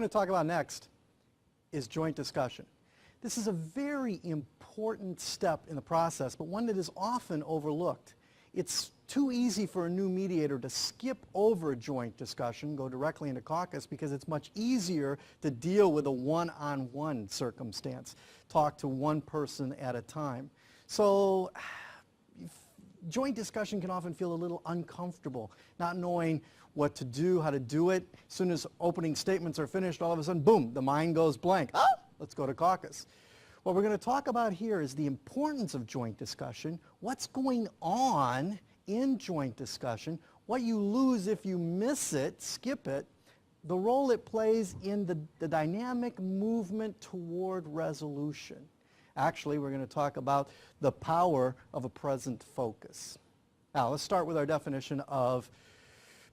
going to talk about next is joint discussion. This is a very important step in the process, but one that is often overlooked. It's too easy for a new mediator to skip over joint discussion, go directly into caucus, because it's much easier to deal with a one-on-one circumstance, talk to one person at a time. So joint discussion can often feel a little uncomfortable, not knowing what to do, how to do it. As soon as opening statements are finished, all of a sudden, boom, the mind goes blank. Ah, let's go to caucus. What we're going to talk about here is the importance of joint discussion, what's going on in joint discussion, what you lose if you miss it, skip it, the role it plays in the dynamic movement toward resolution. Actually, we're going to talk about the power of a present focus. Now, let's start with our definition of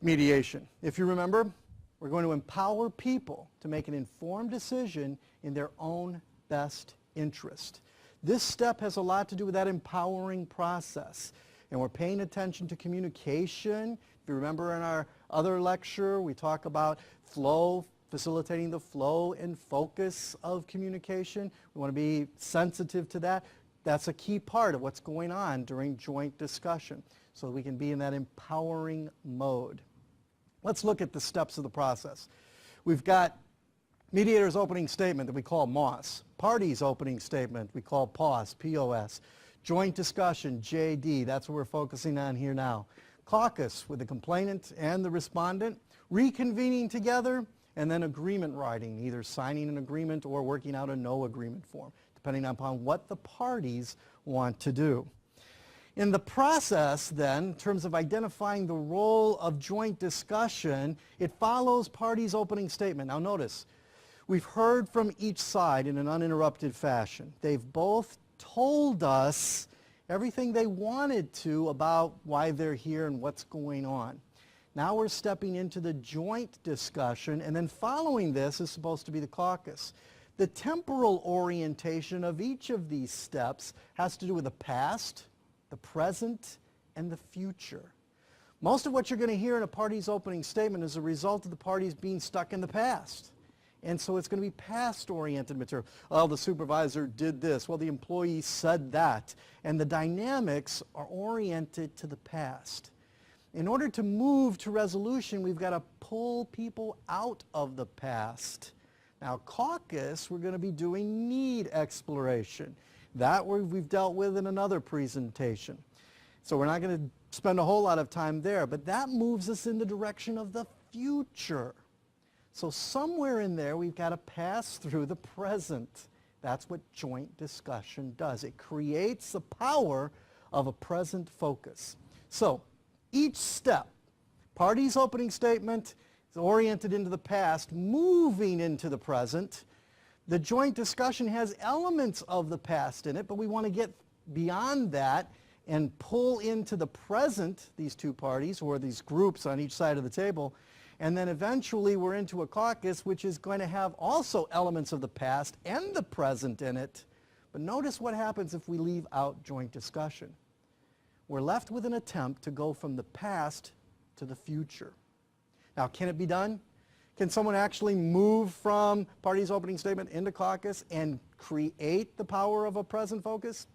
mediation. If you remember, we're going to empower people to make an informed decision in their own best interest. This step has a lot to do with that empowering process. And we're paying attention to communication. If you remember in our other lecture, we talk about flow, facilitating the flow and focus of communication. We want to be sensitive to that. That's a key part of what's going on during joint discussion, so we can be in that empowering mode. Let's look at the steps of the process. We've got mediator's opening statement that we call MOS. Party's opening statement we call POS, P-O-S. Joint discussion, J-D, that's what we're focusing on here now. Caucus with the complainant and the respondent, reconvening together, and then agreement writing, either signing an agreement or working out a no agreement form, depending upon what the parties want to do. In the process, then, in terms of identifying the role of joint discussion, it follows party's opening statement. Now notice, we've heard from each side in an uninterrupted fashion. They've both told us everything they wanted to about why they're here and what's going on. Now we're stepping into the joint discussion, and then following this is supposed to be the caucus. The temporal orientation of each of these steps has to do with the past, the present, and the future. Most of what you're going to hear in a party's opening statement is a result of the parties being stuck in the past. And so it's going to be past-oriented material. Oh, the supervisor did this. Well, the employee said that. And the dynamics are oriented to the past. In order to move to resolution, we've got to pull people out of the past. Now, caucus, we're going to be doing need exploration. That we've dealt with in another presentation. So we're not going to spend a whole lot of time there, but that moves us in the direction of the future. So somewhere in there, we've got to pass through the present. That's what joint discussion does. It creates the power of a present focus. So each step, party's opening statement is oriented into the past, moving into the present. The joint discussion has elements of the past in it, but we want to get beyond that and pull into the present, these two parties, or these groups on each side of the table. And then eventually we're into a caucus which is going to have also elements of the past and the present in it. But notice what happens if we leave out joint discussion. We're left with an attempt to go from the past to the future. Now, can it be done? Can someone actually move from party's opening statement into caucus and create the power of a present focus?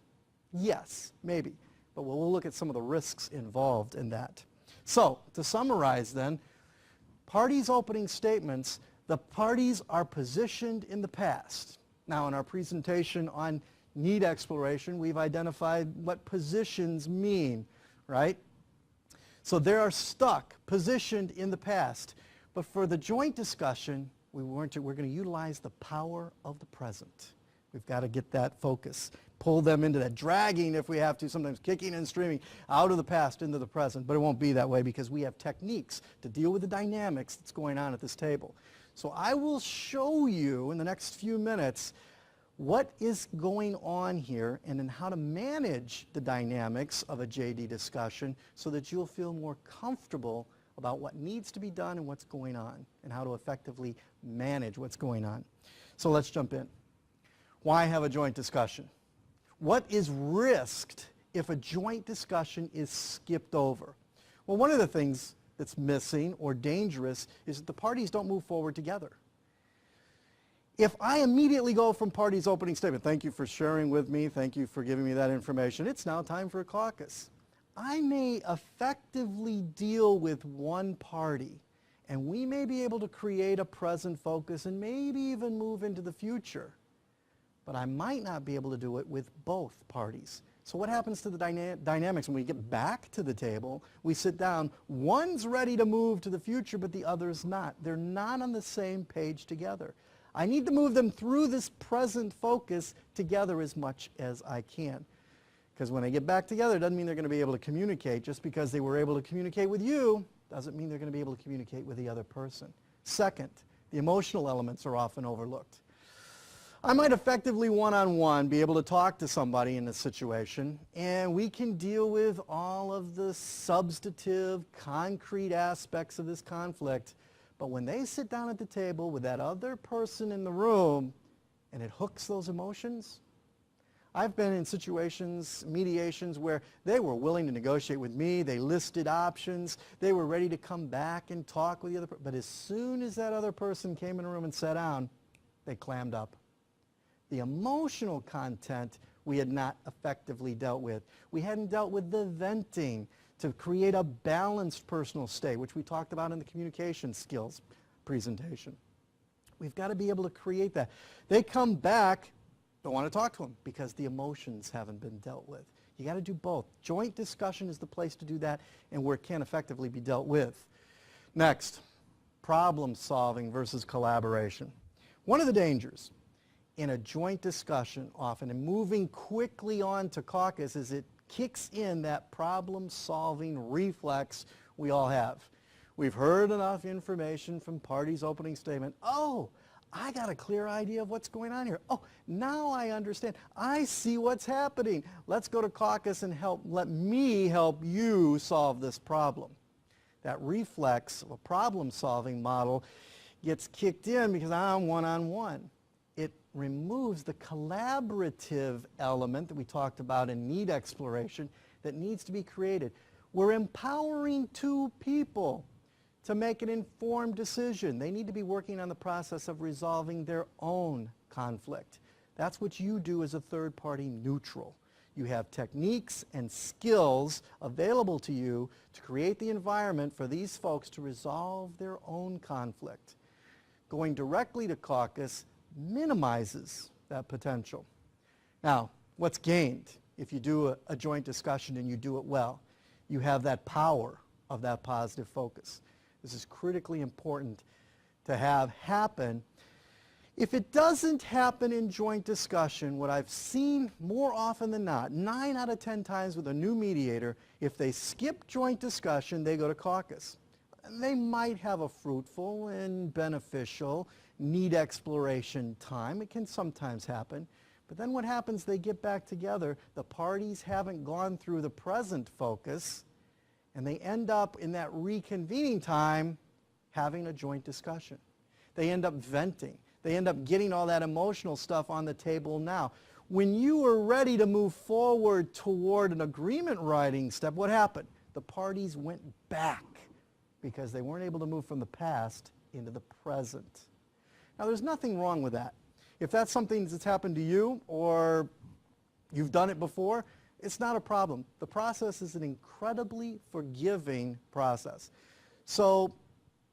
Yes, maybe. But we'll look at some of the risks involved in that. So, to summarize then, parties' opening statements, the parties are positioned in the past. Now, in our presentation on need exploration, we've identified what positions mean, right? So they are stuck, positioned in the past. But for the joint discussion, we're going to utilize the power of the present. We've got to get that focus, pull them into that, dragging if we have to, sometimes kicking and streaming out of the past into the present. But it won't be that way because we have techniques to deal with the dynamics that's going on at this table. So I will show you in the next few minutes what is going on here and then how to manage the dynamics of a JD discussion so that you'll feel more comfortable about what needs to be done and what's going on and how to effectively manage what's going on. So let's jump in. Why have a joint discussion? What is risked if a joint discussion is skipped over? Well, one of the things that's missing or dangerous is that the parties don't move forward together. If I immediately go from party's opening statement, thank you for sharing with me, thank you for giving me that information, it's now time for a caucus. I may effectively deal with one party, and we may be able to create a present focus and maybe even move into the future. But I might not be able to do it with both parties. So what happens to the dynamics when we get back to the table? We sit down, one's ready to move to the future, but the other's not. They're not on the same page together. I need to move them through this present focus together as much as I can. Because when they get back together, it doesn't mean they're going to be able to communicate. Just because they were able to communicate with you doesn't mean they're going to be able to communicate with the other person. Second, the emotional elements are often overlooked. I might effectively one-on-one be able to talk to somebody in this situation, and we can deal with all of the substantive, concrete aspects of this conflict. But when they sit down at the table with that other person in the room and it hooks those emotions, I've been in situations, mediations, where they were willing to negotiate with me, they listed options, they were ready to come back and talk with the other person. But as soon as that other person came in the room and sat down, they clammed up. The emotional content we had not effectively dealt with. We hadn't dealt with the venting to create a balanced personal state, which we talked about in the communication skills presentation. We've got to be able to create that. They come back, don't want to talk to them because the emotions haven't been dealt with. You got to do both. Joint discussion is the place to do that, and where it can effectively be dealt with. Next, problem solving versus collaboration. One of the dangers in a joint discussion often, and moving quickly on to caucus, is it kicks in that problem-solving reflex we all have. We've heard enough information from parties' opening statement. Oh, I got a clear idea of what's going on here. Oh, now I understand. I see what's happening. Let's go to caucus and let me help you solve this problem. That reflex of a problem-solving model gets kicked in because I'm one-on-one. It removes the collaborative element that we talked about in need exploration that needs to be created. We're empowering two people to make an informed decision. They need to be working on the process of resolving their own conflict. That's what you do as a third-party neutral. You have techniques and skills available to you to create the environment for these folks to resolve their own conflict. Going directly to caucus minimizes that potential. Now, what's gained if you do a joint discussion and you do it well? You have that power of that positive focus. This is critically important to have happen. If it doesn't happen in joint discussion, what I've seen more often than not, 9 out of 10 times with a new mediator, if they skip joint discussion, they go to caucus. They might have a fruitful and beneficial need exploration time. It can sometimes happen. But then what happens, they get back together, the parties haven't gone through the present focus, and they end up in that reconvening time having a joint discussion. They end up venting. They end up getting all that emotional stuff on the table now. When you were ready to move forward toward an agreement writing step, what happened? The parties went back because they weren't able to move from the past into the present. Now, there's nothing wrong with that. If that's something that's happened to you or you've done it before, it's not a problem. The process is an incredibly forgiving process. So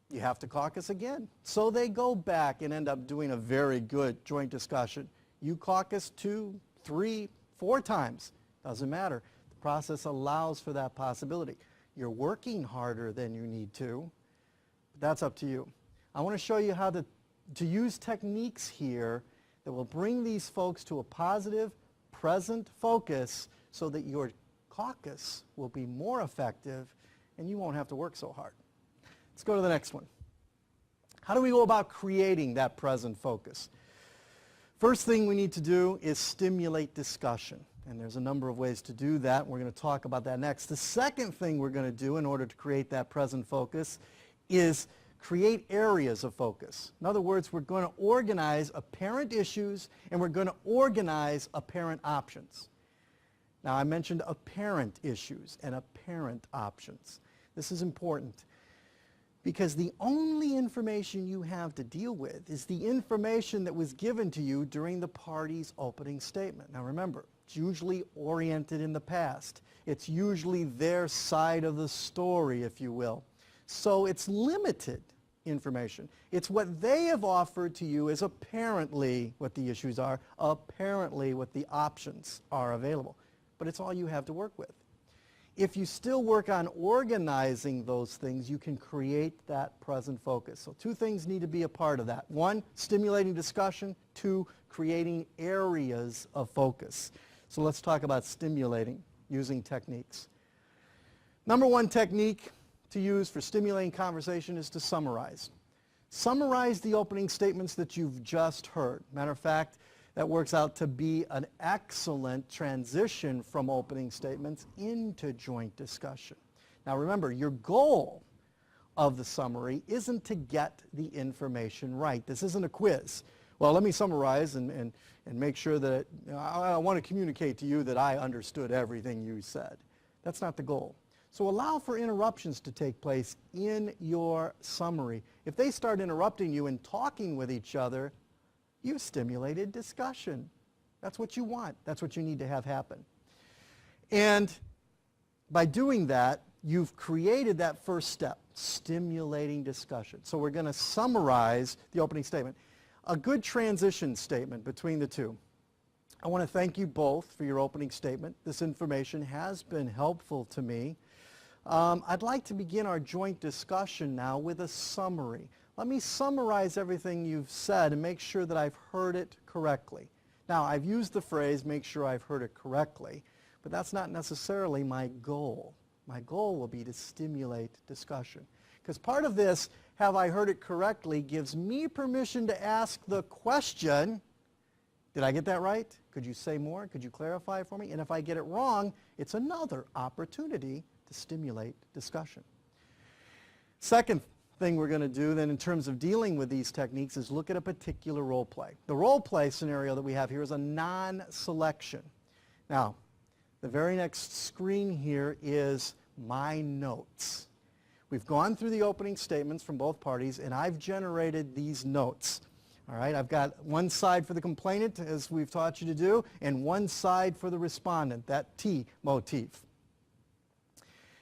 you have to caucus again. So they go back and end up doing a very good joint discussion. You caucus 2, 3, 4 times. Doesn't matter. The process allows for that possibility. You're working harder than you need to, but that's up to you. I want to show you how to use techniques here that will bring these folks to a positive, present focus so that your caucus will be more effective and you won't have to work so hard. Let's go to the next one. How do we go about creating that present focus? First thing we need to do is stimulate discussion. And there's a number of ways to do that. We're going to talk about that next. The second thing we're going to do in order to create that present focus is create areas of focus. In other words, we're going to organize apparent issues and we're going to organize apparent options. Now, I mentioned apparent issues and apparent options. This is important because the only information you have to deal with is the information that was given to you during the party's opening statement. Now remember, it's usually oriented in the past. It's usually their side of the story, if you will. So it's limited information. It's what they have offered to you as apparently what the issues are, apparently what the options are available. But it's all you have to work with. If you still work on organizing those things, you can create that present focus. So two things need to be a part of that. One, stimulating discussion. Two, creating areas of focus. So let's talk about stimulating using techniques. Number one technique to use for stimulating conversation is to summarize. Summarize the opening statements that you've just heard. Matter of fact, that works out to be an excellent transition from opening statements into joint discussion. Now remember, your goal of the summary isn't to get the information right. This isn't a quiz. Well, let me summarize and make sure that I want to communicate to you that I understood everything you said. That's not the goal. So allow for interruptions to take place in your summary. If they start interrupting you and talking with each other, you've stimulated discussion. That's what you want. That's what you need to have happen. And by doing that, you've created that first step, stimulating discussion. So we're going to summarize the opening statement. A good transition statement between the two. I want to thank you both for your opening statement. This information has been helpful to me. I'd like to begin our joint discussion now with a summary. Let me summarize everything you've said and make sure that I've heard it correctly. Now, I've used the phrase, make sure I've heard it correctly, but that's not necessarily my goal. My goal will be to stimulate discussion. Because part of this, have I heard it correctly, gives me permission to ask the question, did I get that right? Could you say more? Could you clarify for me? And if I get it wrong, it's another opportunity to stimulate discussion. Second thing we're going to do then in terms of dealing with these techniques is look at a particular role play. The role play scenario that we have here is a non-selection. Now, the very next screen here is my notes. We've gone through the opening statements from both parties and I've generated these notes. All right, I've got one side for the complainant, as we've taught you to do, and one side for the respondent, that T motif.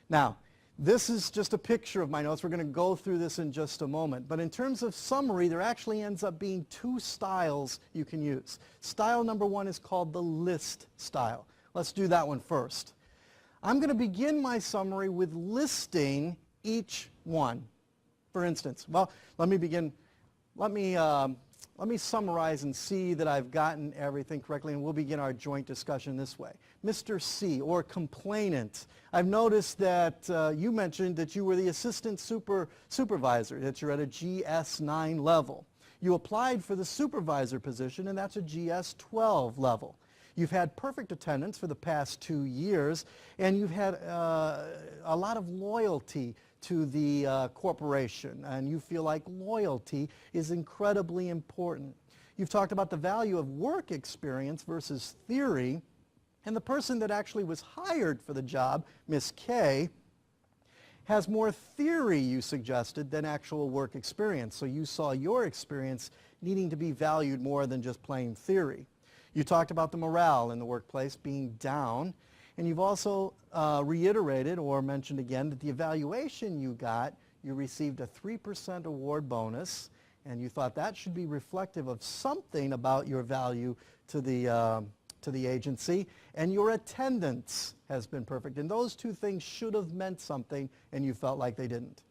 Now, this is just a picture of my notes. We're going to go through this in just a moment. But in terms of summary, there actually ends up being two styles you can use. Style number one is called the list style. Let's do that one first. I'm going to begin my summary with listing each one. For instance, well, let me summarize and see that I've gotten everything correctly, and we'll begin our joint discussion this way. Mr. C, or complainant, I've noticed that you mentioned that you were the assistant supervisor, that you're at a GS9 level. You applied for the supervisor position, and that's a GS12 level. You've had perfect attendance for the past 2 years, and you've had a lot of loyalty to the corporation, and you feel like loyalty is incredibly important. You've talked about the value of work experience versus theory, and the person that actually was hired for the job, Miss K, has more theory, you suggested, than actual work experience. So you saw your experience needing to be valued more than just plain theory. You talked about the morale in the workplace being down, and you've also reiterated or mentioned again that the evaluation you got, you received a 3% award bonus, and you thought that should be reflective of something about your value to the agency, and your attendance has been perfect. And those two things should have meant something, and you felt like they didn't.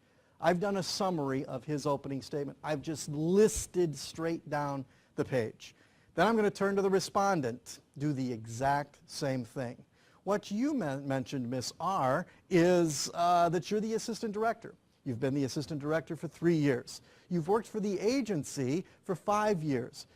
I've done a summary of his opening statement. I've just listed straight down the page. Then I'm going to turn to the respondent, do the exact same thing. What you mentioned, Miss R, is that you're the assistant director. You've been the assistant director for 3 years. You've worked for the agency for 5 years.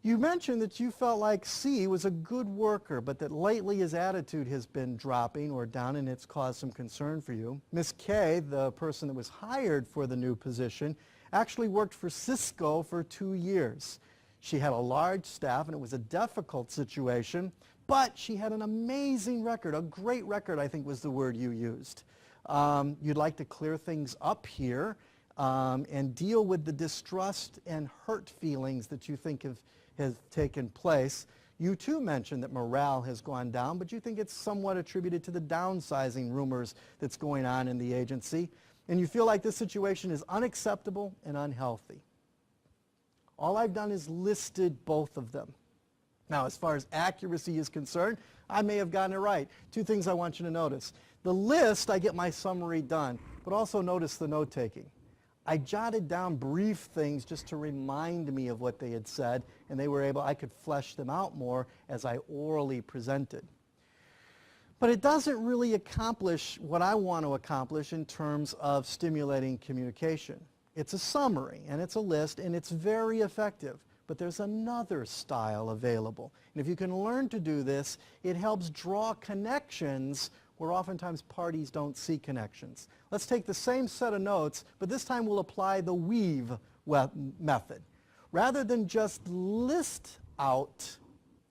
You mentioned that you felt like C was a good worker, but that lately his attitude has been dropping or down, and it's caused some concern for you. Miss K, the person that was hired for the new position, actually worked for Cisco for 2 years. She had a large staff, and it was a difficult situation, but she had an amazing record, a great record, I think was the word you used. You'd like to clear things up here and deal with the distrust and hurt feelings that you think have taken place. You too mentioned that morale has gone down, but you think it's somewhat attributed to the downsizing rumors that's going on in the agency. And you feel like this situation is unacceptable and unhealthy. All I've done is listed both of them. Now, as far as accuracy is concerned, I may have gotten it right. Two things I want you to notice. The list, I get my summary done, but also notice the note-taking. I jotted down brief things just to remind me of what they had said, and I could flesh them out more as I orally presented. But it doesn't really accomplish what I want to accomplish in terms of stimulating communication. It's a summary, and it's a list, and it's very effective. But there's another style available. And if you can learn to do this, it helps draw connections where oftentimes parties don't see connections. Let's take the same set of notes, but this time we'll apply the weave method. Rather than just list out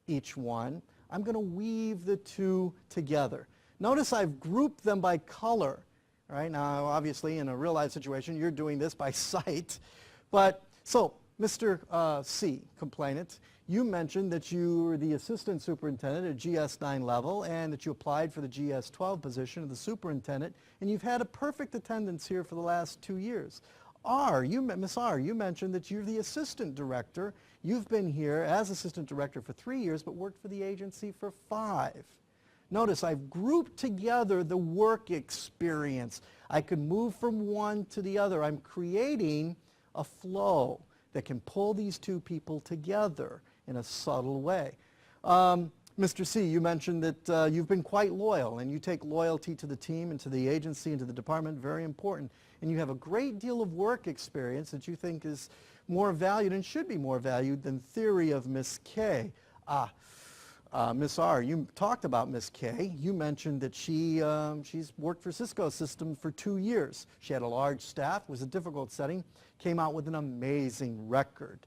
each one, I'm going to weave the two together. Notice I've grouped them by color. Right? Now, obviously, in a real-life situation, you're doing this by sight. But, so, Mr. C, complainant, you mentioned that you were the assistant superintendent at GS9 level and that you applied for the GS12 position of the superintendent, and you've had a perfect attendance here for the last 2 years. Miss R, you mentioned that you're the assistant director. You've been here as assistant director for 3 years, but worked for the agency for 5. Notice I've grouped together the work experience. I could move from one to the other. I'm creating a flow that can pull these two people together in a subtle way. Mr. C, you mentioned that you've been quite loyal, and you take loyalty to the team and to the agency and to the department very important. And you have a great deal of work experience that you think is more valued and should be more valued than theory of Miss K. Miss R, you talked about Miss K. You mentioned that she's worked for Cisco Systems for 2 years. She had a large staff, was a difficult setting, came out with an amazing record.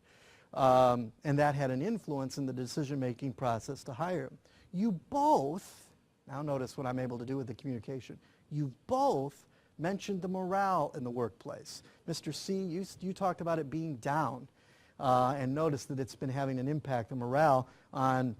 And that had an influence in the decision-making process to hire him. You both, now notice what I'm able to do with the communication, you both mentioned the morale in the workplace. Mr. C, you talked about it being down and noticed that it's been having an impact on morale on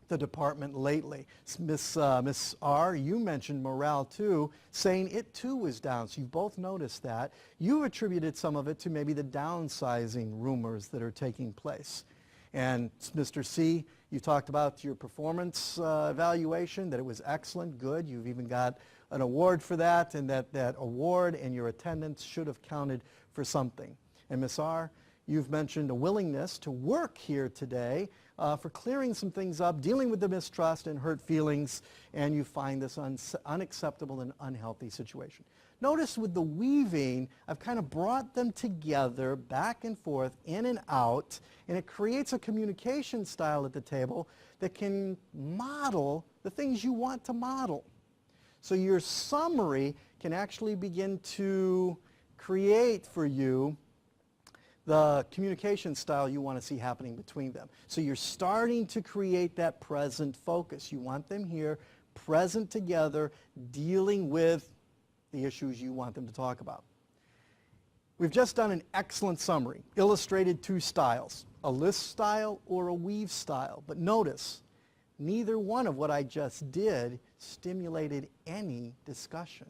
the department lately. Miss R, you mentioned morale too, saying it too was down. So you both noticed that. You attributed some of it to maybe the downsizing rumors that are taking place. And Mr. C, you talked about your performance evaluation, that it was excellent, good. You've even got an award for that, and that award and your attendance should have counted for something. And Miss R, you've mentioned a willingness to work here today for clearing some things up, dealing with the mistrust and hurt feelings, and you find this unacceptable and unhealthy situation. Notice with the weaving, I've kind of brought them together, back and forth, in and out, and it creates a communication style at the table that can model the things you want to model. So your summary can actually begin to create for you the communication style you want to see happening between them. So you're starting to create that present focus. You want them here, present together, dealing with the issues you want them to talk about. We've just done an excellent summary, illustrated 2 styles, a list style or a weave style. But notice, neither one of what I just did stimulated any discussion.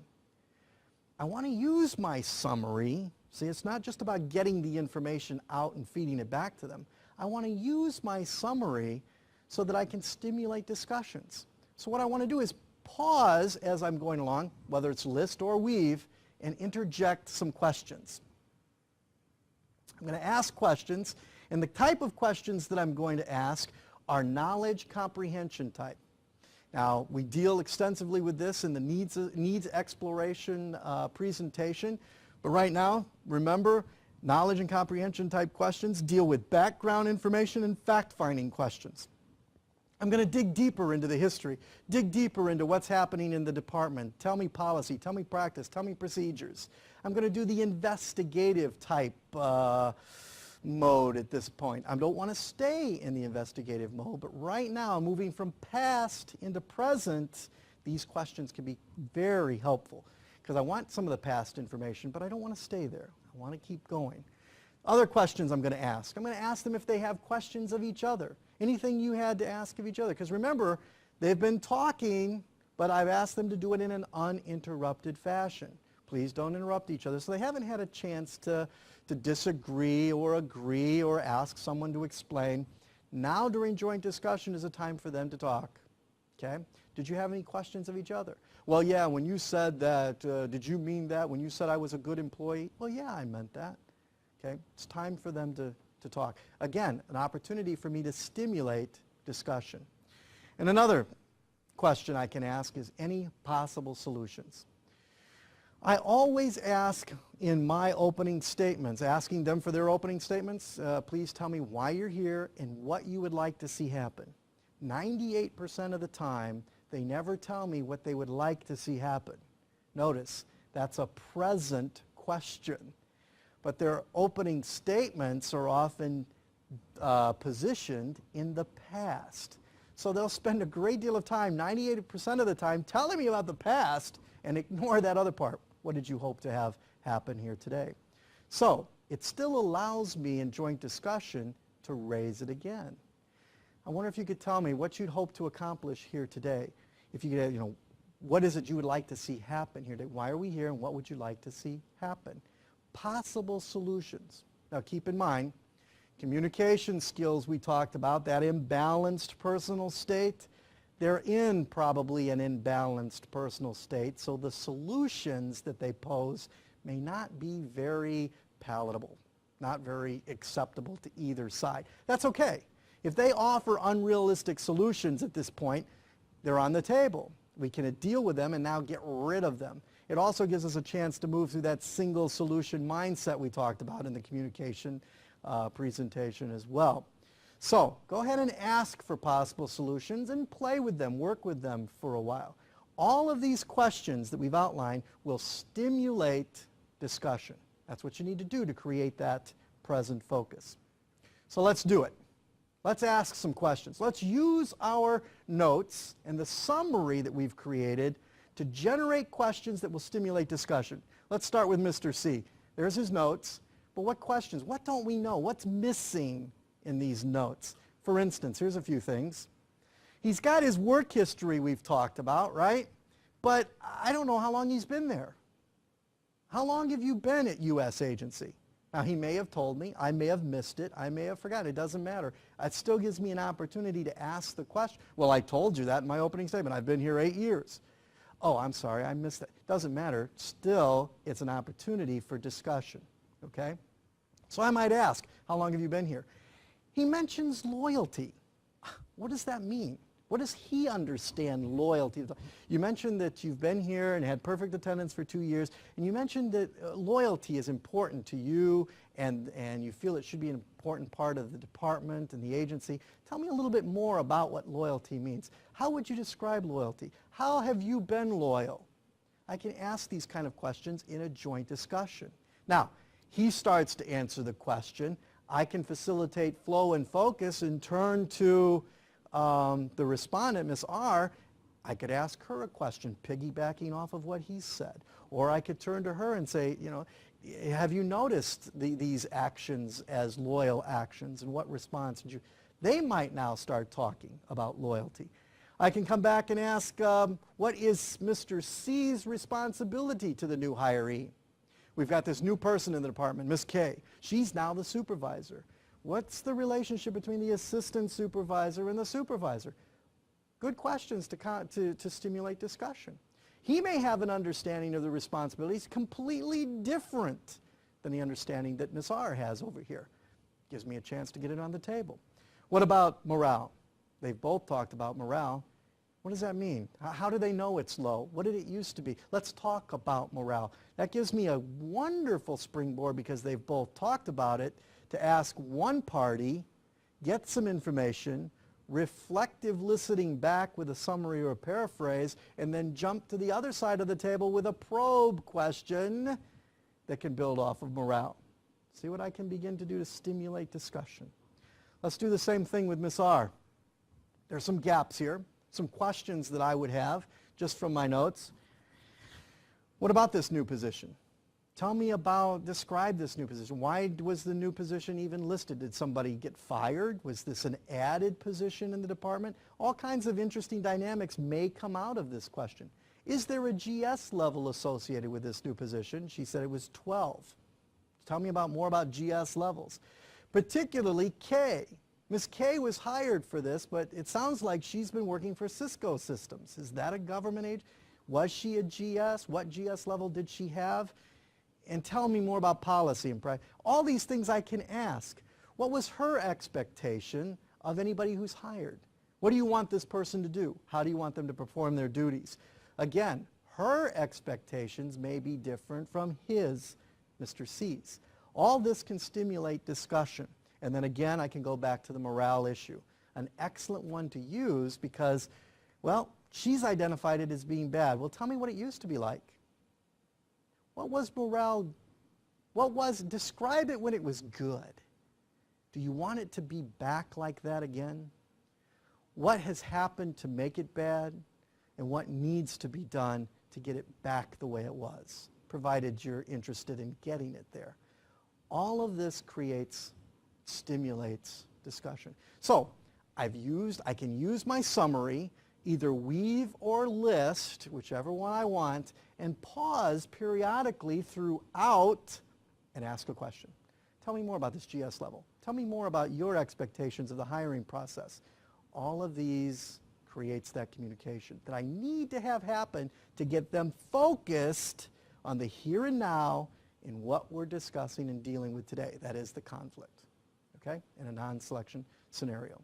I want to use my summary. See, it's not just about getting the information out and feeding it back to them. I want to use my summary so that I can stimulate discussions. So what I want to do is pause as I'm going along, whether it's list or weave, and interject some questions. I'm going to ask questions, and the type of questions that I'm going to ask are knowledge comprehension type. Now, we deal extensively with this in the needs exploration presentation. But right now, remember, knowledge and comprehension type questions deal with background information and fact-finding questions. I'm going to dig deeper into the history, dig deeper into what's happening in the department. Tell me policy, tell me practice, tell me procedures. I'm going to do the investigative type mode at this point. I don't want to stay in the investigative mode, but right now, moving from past into present, these questions can be very helpful. because I want some of the past information, but I don't want to stay there. I want to keep going. Other questions I'm going to ask. I'm going to ask them if they have questions of each other. Anything you had to ask of each other. Because remember, they've been talking, but I've asked them to do it in an uninterrupted fashion. Please don't interrupt each other. So they haven't had a chance to disagree or agree or ask someone to explain. Now during joint discussion is a time for them to talk. Okay? Did you have any questions of each other? Well, yeah, when you said that, did you mean that? When you said I was a good employee? Well, yeah, I meant that. Okay? It's time for them to talk. Again, an opportunity for me to stimulate discussion. And another question I can ask is any possible solutions? I always ask in my opening statements, asking them for their opening statements, please tell me why you're here and what you would like to see happen. 98% of the time, they never tell me what they would like to see happen. Notice, that's a present question. But their opening statements are often positioned in the past. So they'll spend a great deal of time, 98% of the time, telling me about the past and ignore that other part. What did you hope to have happen here today? So it still allows me in joint discussion to raise it again. I wonder if you could tell me what you'd hope to accomplish here today. If you could, what is it you would like to see happen here today? Why are we here and what would you like to see happen? Possible solutions. Now keep in mind, communication skills we talked about, that imbalanced personal state, they're in probably an imbalanced personal state, so the solutions that they pose may not be very palatable, not very acceptable to either side. That's okay. If they offer unrealistic solutions at this point, they're on the table. We can deal with them and now get rid of them. It also gives us a chance to move through that single solution mindset we talked about in the communication presentation as well. So go ahead and ask for possible solutions and play with them, work with them for a while. All of these questions that we've outlined will stimulate discussion. That's what you need to do to create that present focus. So let's do it. Let's ask some questions. Let's use our notes and the summary that we've created to generate questions that will stimulate discussion. Let's start with Mr. C. There's his notes. But what questions? What don't we know? What's missing in these notes? For instance, here's a few things. He's got his work history we've talked about, right? But I don't know how long he's been there. How long have you been at U.S. agency? Now, he may have told me. I may have missed it. I may have forgotten. It doesn't matter. It still gives me an opportunity to ask the question. Well, I told you that in my opening statement. I've been here 8 years. Oh, I'm sorry. I missed that. Doesn't matter. Still, it's an opportunity for discussion. Okay? So I might ask, how long have you been here? He mentions loyalty. What does that mean? What does he understand loyalty? You mentioned that you've been here and had perfect attendance for 2 years, and you mentioned that loyalty is important to you and you feel it should be an important part of the department and the agency. Tell me a little bit more about what loyalty means. How would you describe loyalty? How have you been loyal? I can ask these kind of questions in a joint discussion. Now, he starts to answer the question. I can facilitate flow and focus and turn to the respondent, Ms. R. I could ask her a question, piggybacking off of what he said. Or I could turn to her and say, have you noticed these actions as loyal actions, and what response did you? They might now start talking about loyalty. I can come back and ask, what is Mr. C's responsibility to the new hiree? We've got this new person in the department, Ms. K. She's now the supervisor. What's the relationship between the assistant supervisor and the supervisor? Good questions to stimulate discussion. He may have an understanding of the responsibilities completely different than the understanding that Ms. R has over here. Gives me a chance to get it on the table. What about morale? They've both talked about morale. What does that mean? How do they know it's low? What did it used to be? Let's talk about morale. That gives me a wonderful springboard because they've both talked about it to ask one party, get some information, reflective listening back with a summary or a paraphrase, and then jump to the other side of the table with a probe question that can build off of morale. See what I can begin to do to stimulate discussion. Let's do the same thing with Ms. R. There's some gaps here, some questions that I would have just from my notes. What about this new position? Describe this new position. Why was the new position even listed? Did somebody get fired? Was this an added position in the department? All kinds of interesting dynamics may come out of this question. Is there a GS level associated with this new position? She said it was 12. Tell me more about GS levels. Particularly K. Miss K was hired for this, but it sounds like she's been working for Cisco Systems. Is that a government agency? Was she a GS? What GS level did she have? And tell me more about policy and practice. All these things I can ask. What was her expectation of anybody who's hired? What do you want this person to do? How do you want them to perform their duties? Again, her expectations may be different from his, Mr. C's. All this can stimulate discussion. And then again, I can go back to the morale issue. An excellent one to use because, well, she's identified it as being bad. Well, tell me what it used to be like. What was morale? Describe it when it was good. Do you want it to be back like that again? What has happened to make it bad? And what needs to be done to get it back the way it was, provided you're interested in getting it there. All of this stimulates discussion. So I can use my summary, either weave or list, whichever one I want, and pause periodically throughout and ask a question. Tell me more about this GS level. Tell me more about your expectations of the hiring process. All of these creates that communication that I need to have happen to get them focused on the here and now in what we're discussing and dealing with today. That is the conflict, okay, in a non-selection scenario.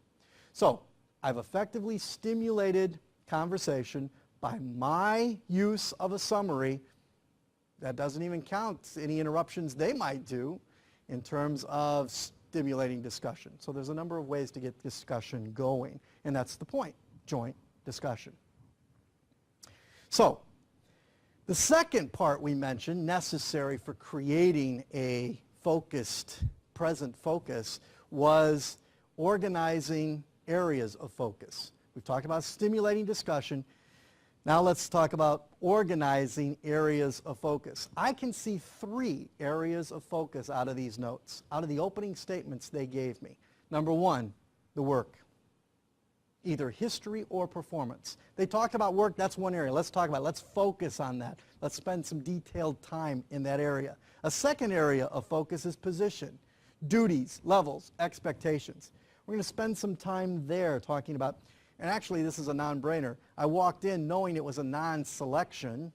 So I've effectively stimulated conversation by my use of a summary. That doesn't even count any interruptions they might do in terms of stimulating discussion. So there's a number of ways to get discussion going, and that's the point. Joint discussion. So, the second part we mentioned, necessary for creating a focused, present focus, was organizing areas of focus. We've talked about stimulating discussion. Now let's talk about organizing areas of focus. I can see 3 areas of focus out of these notes, out of the opening statements they gave me. Number 1, the work. Either history or performance. They talked about work, that's one area. Let's talk about it. Let's focus on that. Let's spend some detailed time in that area. A second area of focus is position, duties, levels, expectations. We're going to spend some time there talking about, and actually this is a non-brainer. I walked in knowing it was a non-selection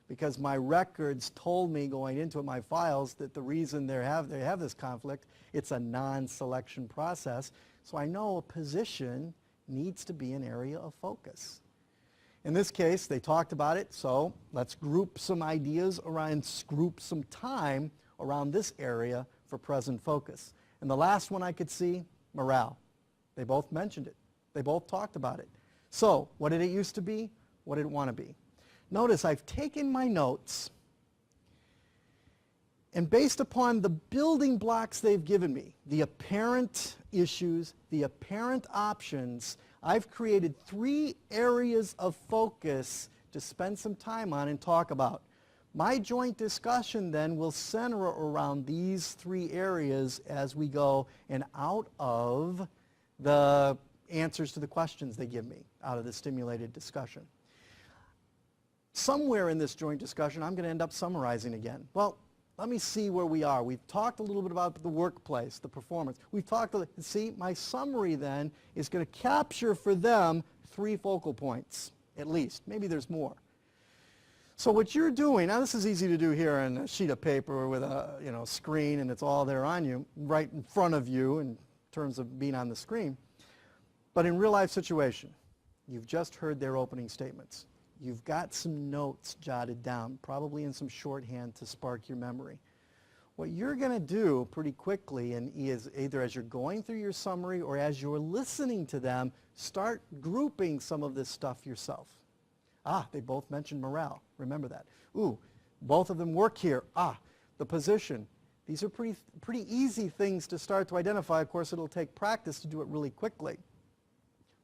because my records told me going into it, my files, that the reason they have this conflict, it's a non-selection process. So I know a position needs to be an area of focus. In this case, they talked about it, so let's group some ideas around, group some time around this area for present focus. And the last one I could see, morale. They both mentioned it. They both talked about it. So, what did it used to be? What did it want to be? Notice I've taken my notes, and based upon the building blocks they've given me, the apparent issues, the apparent options, I've created 3 areas of focus to spend some time on and talk about. My joint discussion then will center around these 3 areas as we go and out of the answers to the questions they give me, out of the stimulated discussion. Somewhere in this joint discussion, I'm going to end up summarizing again. Well, let me see where we are. We've talked a little bit about the workplace, the performance. We've talked, see, my summary then is going to capture for them 3 focal points, at least. Maybe there's more. So what you're doing, now this is easy to do here on a sheet of paper with a screen, and it's all there on you, right in front of you in terms of being on the screen. But in real life situation, you've just heard their opening statements. You've got some notes jotted down, probably in some shorthand to spark your memory. What you're going to do pretty quickly, and is either as you're going through your summary or as you're listening to them, start grouping some of this stuff yourself. Ah, they both mentioned morale. Remember that. Ooh, both of them work here. Ah, the position. These are pretty easy things to start to identify. Of course, it'll take practice to do it really quickly,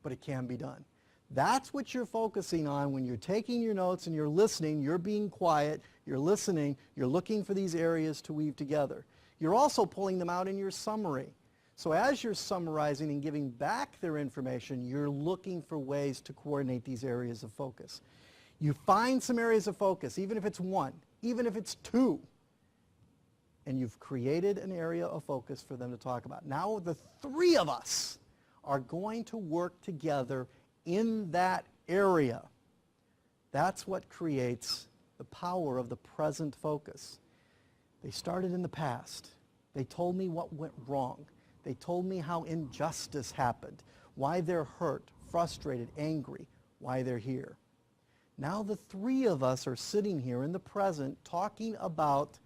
but it can be done. That's what you're focusing on when you're taking your notes and you're listening. You're being quiet, you're listening, you're looking for these areas to weave together. You're also pulling them out in your summary. So as you're summarizing and giving back their information, you're looking for ways to coordinate these areas of focus. You find some areas of focus, even if it's one, even if it's two, and you've created an area of focus for them to talk about. Now the three of us are going to work together in that area. That's what creates the power of the present focus. They started in the past. They told me what went wrong. They told me how injustice happened, why they're hurt, frustrated, angry, why they're here. Now the three of us are sitting here in the present talking about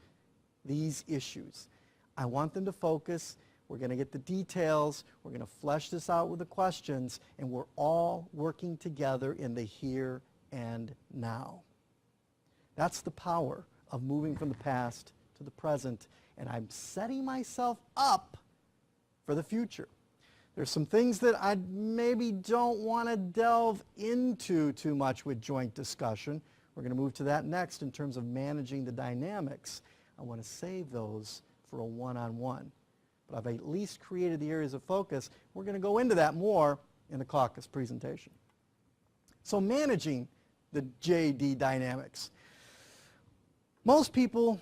these issues. I want them to focus. We're going to get the details. We're going to flesh this out with the questions, and we're all working together in the here and now. That's the power of moving from the past to the present, and I'm setting myself up for the future. There's some things that I maybe don't want to delve into too much with joint discussion. We're going to move to that next in terms of managing the dynamics. I want to save those for a one-on-one. But I've at least created the areas of focus. We're going to go into that more in the caucus presentation. So managing the JD dynamics. Most people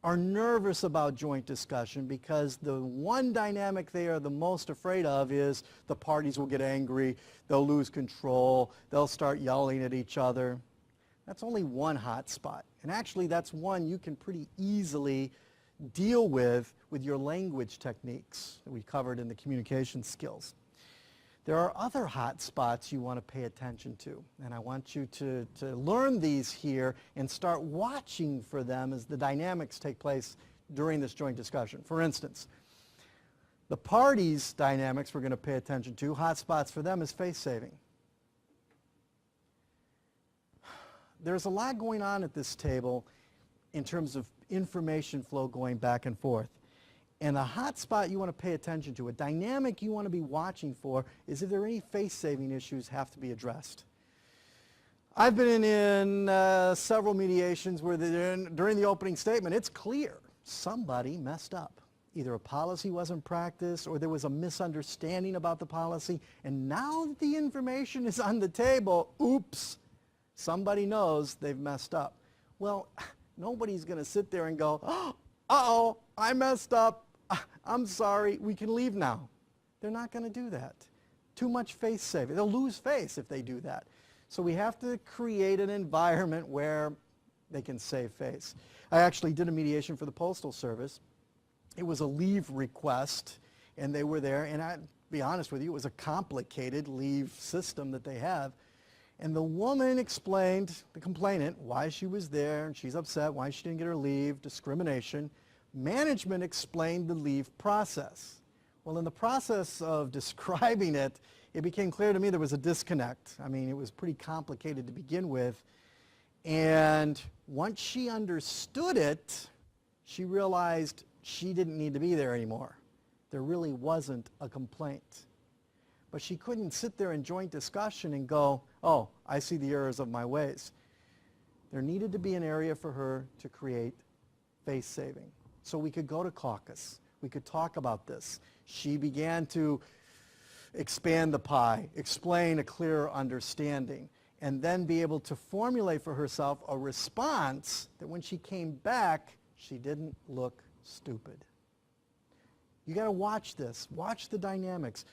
are nervous about joint discussion because the one dynamic they are the most afraid of is the parties will get angry, they'll lose control, they'll start yelling at each other. That's only one hot spot. And actually that's one you can pretty easily deal with your language techniques that we covered in the communication skills. There are other hot spots you want to pay attention to, and I want you to learn these here and start watching for them as the dynamics take place during this joint discussion. For instance, the parties' dynamics we're going to pay attention to, hot spots for them is face saving. There's a lot going on at this table in terms of information flow going back and forth. And the hot spot you want to pay attention to, a dynamic you want to be watching for, is if there are any face-saving issues have to be addressed. I've been in several mediations where during the opening statement, it's clear somebody messed up. Either a policy wasn't practiced or there was a misunderstanding about the policy. And now that the information is on the table, oops, somebody knows they've messed up. Well, nobody's going to sit there and go, uh-oh, I messed up. I'm sorry, we can leave now. They're not going to do that. Too much face saving. They'll lose face if they do that. So we have to create an environment where they can save face. I actually did a mediation for the Postal Service. It was a leave request, and they were there, and I'll be honest with you, it was a complicated leave system that they have. And the woman explained, the complainant, why she was there, and she's upset, why she didn't get her leave, discrimination. Management explained the leave process. Well, in the process of describing it, it became clear to me there was a disconnect. I mean, it was pretty complicated to begin with. And once she understood it, she realized she didn't need to be there anymore. There really wasn't a complaint. But she couldn't sit there in joint discussion and go, oh, I see the errors of my ways. There needed to be an area for her to create face saving. So we could go to caucus. We could talk about this. She began to expand the pie, explain a clearer understanding, and then be able to formulate for herself a response that when she came back, she didn't look stupid. You got to watch this. Watch the dynamics.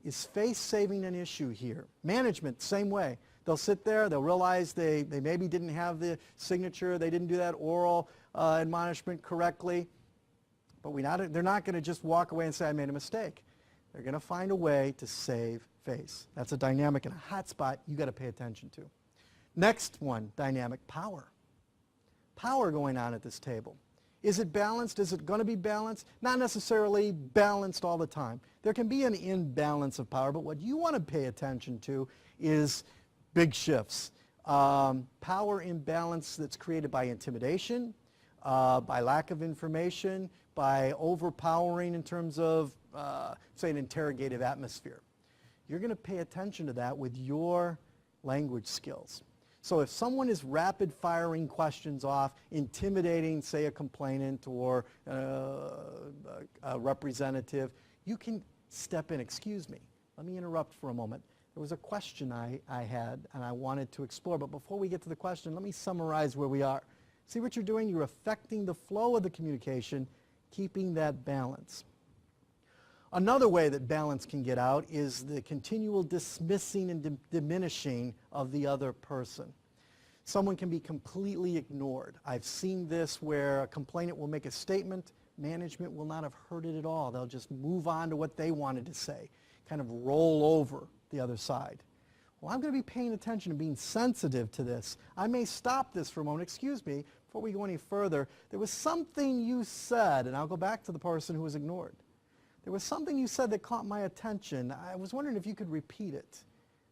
Is face saving an issue here? Management, same way. They'll sit there, they'll realize they maybe didn't have the signature, they didn't do that oral admonishment correctly, but they're not going to just walk away and say, I made a mistake. They're going to find a way to save face. That's a dynamic and a hot spot you got to pay attention to. Next one, dynamic power. Power going on at this table. Is it balanced? Is it going to be balanced? Not necessarily balanced all the time. There can be an imbalance of power, but what you want to pay attention to is big shifts. Power imbalance that's created by intimidation, by lack of information, by overpowering in terms of, say, an interrogative atmosphere. you're going to pay attention to that with your language skills. So if someone is rapid firing questions off, intimidating, say, a complainant or a representative, you can step in. Excuse me, let me interrupt for a moment. There was a question I had and I wanted to explore, but before we get to the question, let me summarize where we are. See what you're doing? You're affecting the flow of the communication, keeping that balance. Another way that balance can get out is the continual dismissing and diminishing of the other person. Someone can be completely ignored. I've seen this where a complainant will make a statement, management will not have heard it at all. They'll just move on to what they wanted to say, kind of roll over the other side. Well, I'm going to be paying attention and being sensitive to this. I may stop this for a moment. Excuse me, before we go any further, there was something you said, and I'll go back to the person who was ignored. There was something you said that caught my attention. I was wondering if you could repeat it.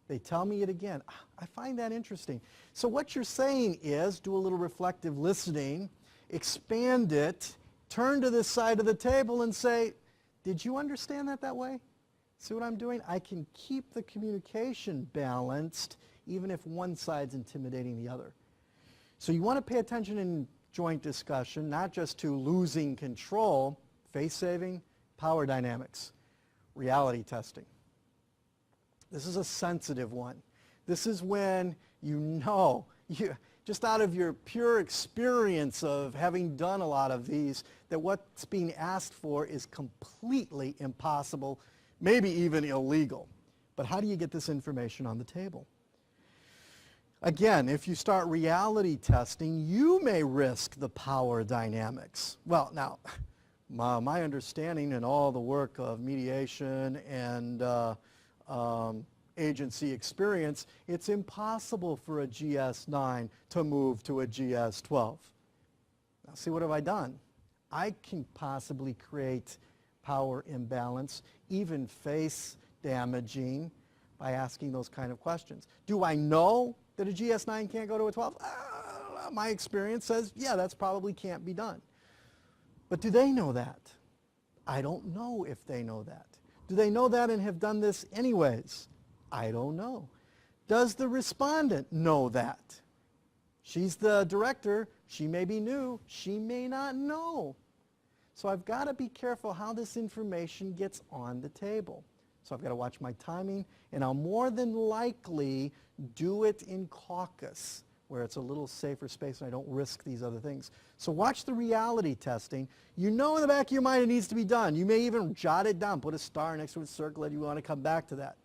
They tell me it again. I find that interesting. So what you're saying is do a little reflective listening, expand it, turn to this side of the table and say, did you understand that way? See what I'm doing? I can keep the communication balanced even if one side's intimidating the other. So you want to pay attention in joint discussion, not just to losing control, face saving, power dynamics, reality testing. This is a sensitive one. This is when you know, just out of your pure experience of having done a lot of these, that what's being asked for is completely impossible, maybe even illegal. But how do you get this information on the table? Again, if you start reality testing, you may risk the power dynamics. Well, now, my understanding and all the work of mediation and agency experience, it's impossible for a GS9 to move to a GS12. Now, see, what have I done? I can possibly create power imbalance, even face damaging, by asking those kind of questions. Do I know that a GS9 can't go to a 12? My experience says, yeah, that's probably can't be done. But do they know that? I don't know if they know that. Do they know that and have done this anyways? I don't know. Does the respondent know that? She's the director. She may be new. She may not know. So I've got to be careful how this information gets on the table. So I've got to watch my timing, and I'll more than likely do it in caucus, where it's a little safer space and I don't risk these other things. So watch the reality testing. You know in the back of your mind it needs to be done. You may even jot it down, put a star next to it, circle it, you want to come back to that.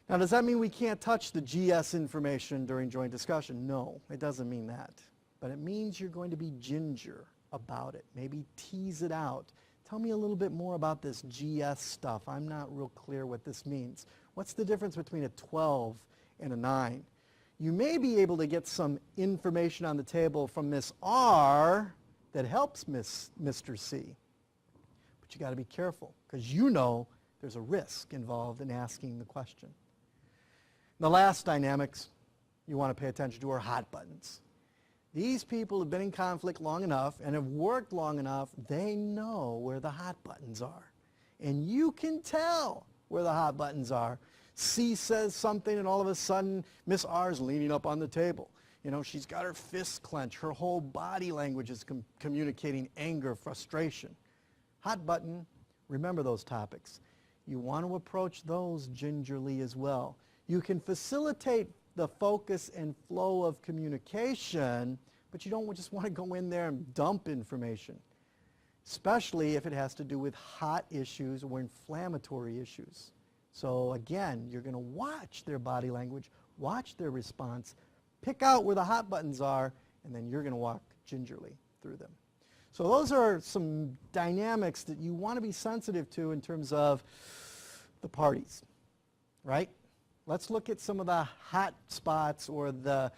Now, does that mean we can't touch the GS information during joint discussion? No, it doesn't mean that. But it means you're going to be ginger about it. Maybe tease it out. Tell me a little bit more about this GS stuff. I'm not real clear what this means. What's the difference between a 12 and a 9? You may be able to get some information on the table from Miss R that helps Mr. C. But you got to be careful, because you know there's a risk involved in asking the question. The last dynamics you want to pay attention to are hot buttons. These people have been in conflict long enough and have worked long enough, they know where the hot buttons are. And you can tell where the hot buttons are. C says something and all of a sudden Miss R is leaning up on the table. You know, she's got her fists clenched. Her whole body language is communicating anger, frustration. Hot button, remember those topics. You want to approach those gingerly as well. You can facilitate the focus and flow of communication, but you don't just want to go in there and dump information, especially if it has to do with hot issues or inflammatory issues. So again, you're going to watch their body language, watch their response, pick out where the hot buttons are, and then you're going to walk gingerly through them. So those are some dynamics that you want to be sensitive to in terms of the parties, right? Let's look at some of the hot spots or the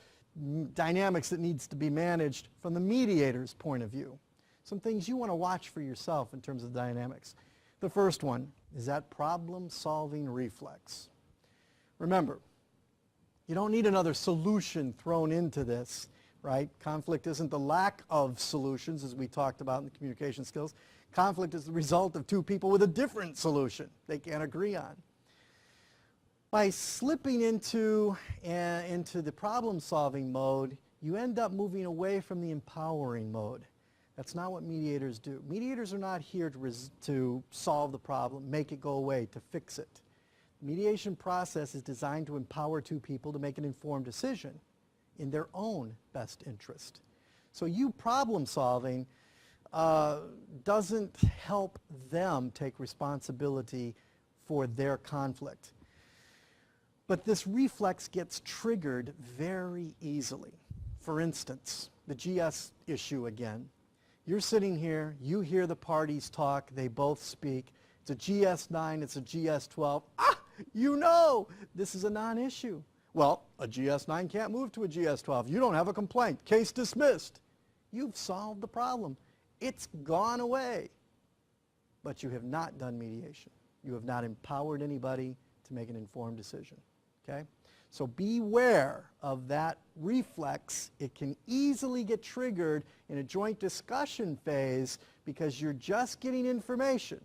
dynamics that needs to be managed from the mediator's point of view. Some things you want to watch for yourself in terms of dynamics. The first one is that problem-solving reflex. Remember, you don't need another solution thrown into this, right? Conflict isn't the lack of solutions, as we talked about in the communication skills. Conflict is the result of two people with a different solution they can't agree on. By slipping into the problem-solving mode, you end up moving away from the empowering mode. That's not what mediators do. Mediators are not here to solve the problem, make it go away, to fix it. The mediation process is designed to empower two people to make an informed decision in their own best interest. So you problem-solving doesn't help them take responsibility for their conflict. But this reflex gets triggered very easily. For instance, the GS issue again. You're sitting here, you hear the parties talk, they both speak. It's a GS9, it's a GS12. Ah, you know, this is a non-issue. Well, a GS9 can't move to a GS12. You don't have a complaint. Case dismissed. You've solved the problem. It's gone away. But you have not done mediation. You have not empowered anybody to make an informed decision. Okay? So beware of that reflex. It can easily get triggered in a joint discussion phase because you're just getting information.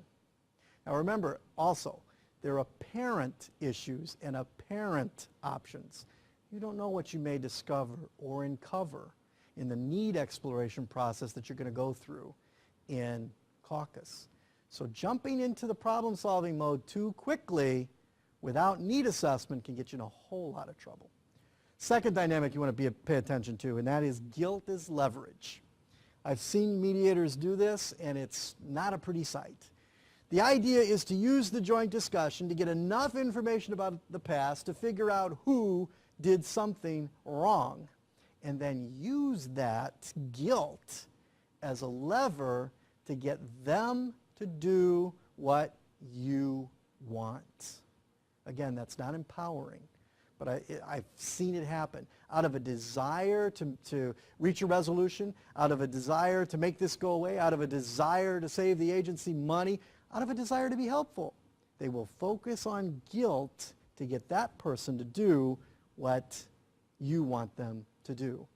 Now remember, also, there are apparent issues and apparent options. You don't know what you may discover or uncover in the need exploration process that you're going to go through in caucus. So jumping into the problem-solving mode too quickly without need assessment can get you in a whole lot of trouble. Second dynamic you want to pay attention to, and that is guilt as leverage. I've seen mediators do this, and it's not a pretty sight. The idea is to use the joint discussion to get enough information about the past to figure out who did something wrong, and then use that guilt as a lever to get them to do what you want. Again, that's not empowering, but I've seen it happen. Out of a desire to reach a resolution, out of a desire to make this go away, out of a desire to save the agency money, out of a desire to be helpful, they will focus on guilt to get that person to do what you want them to do.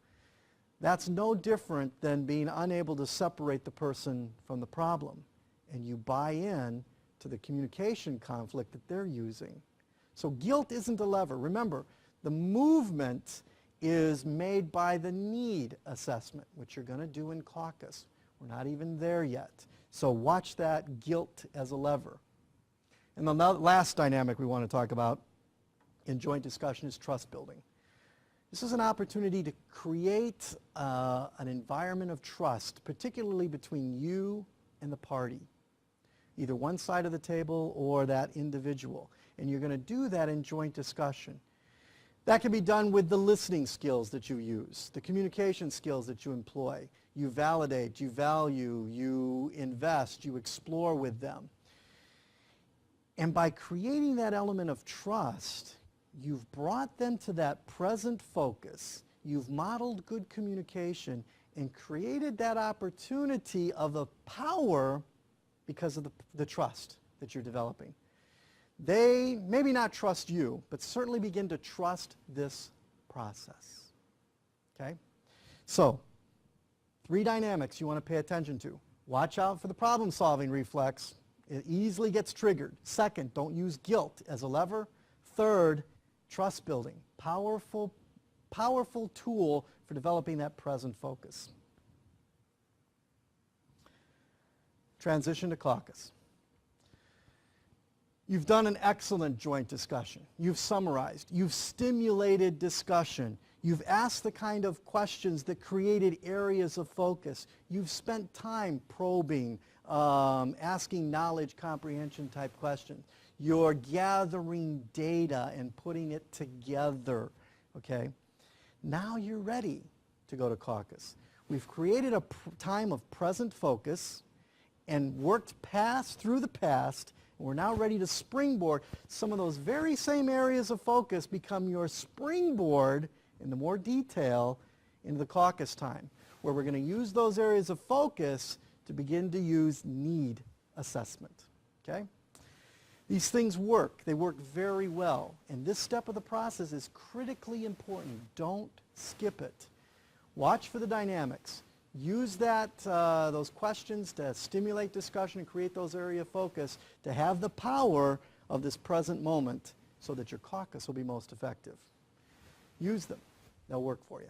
That's no different than being unable to separate the person from the problem, and you buy in to the communication conflict that they're using. So guilt isn't a lever. Remember, the movement is made by the need assessment, which you're going to do in caucus. We're not even there yet. So watch that guilt as a lever. And the last dynamic we want to talk about in joint discussion is trust building. This is an opportunity to create an environment of trust, particularly between you and the party, either one side of the table or that individual. And you're going to do that in joint discussion. That can be done with the listening skills that you use, the communication skills that you employ. You validate, you value, you invest, you explore with them. And by creating that element of trust, you've brought them to that present focus. You've modeled good communication and created that opportunity of the power because of the trust that you're developing. They maybe not trust you, but certainly begin to trust this process. Okay? So, 3 dynamics you want to pay attention to. Watch out for the problem-solving reflex. It easily gets triggered. Second, don't use guilt as a lever. Third, trust building. Powerful tool for developing that present focus. Transition to caucus. You've done an excellent joint discussion. You've summarized. You've stimulated discussion. You've asked the kind of questions that created areas of focus. You've spent time probing, asking knowledge comprehension type questions. You're gathering data and putting it together, okay? Now you're ready to go to caucus. We've created a time of present focus and worked through the past. We're now ready to springboard. Some of those very same areas of focus become your springboard in the more detail into the caucus time, where we're going to use those areas of focus to begin to use need assessment. Okay? These things work. They work very well. And this step of the process is critically important. Don't skip it. Watch for the dynamics. Use those questions to stimulate discussion and create those areas of focus to have the power of this present moment so that your caucus will be most effective. Use them. They'll work for you.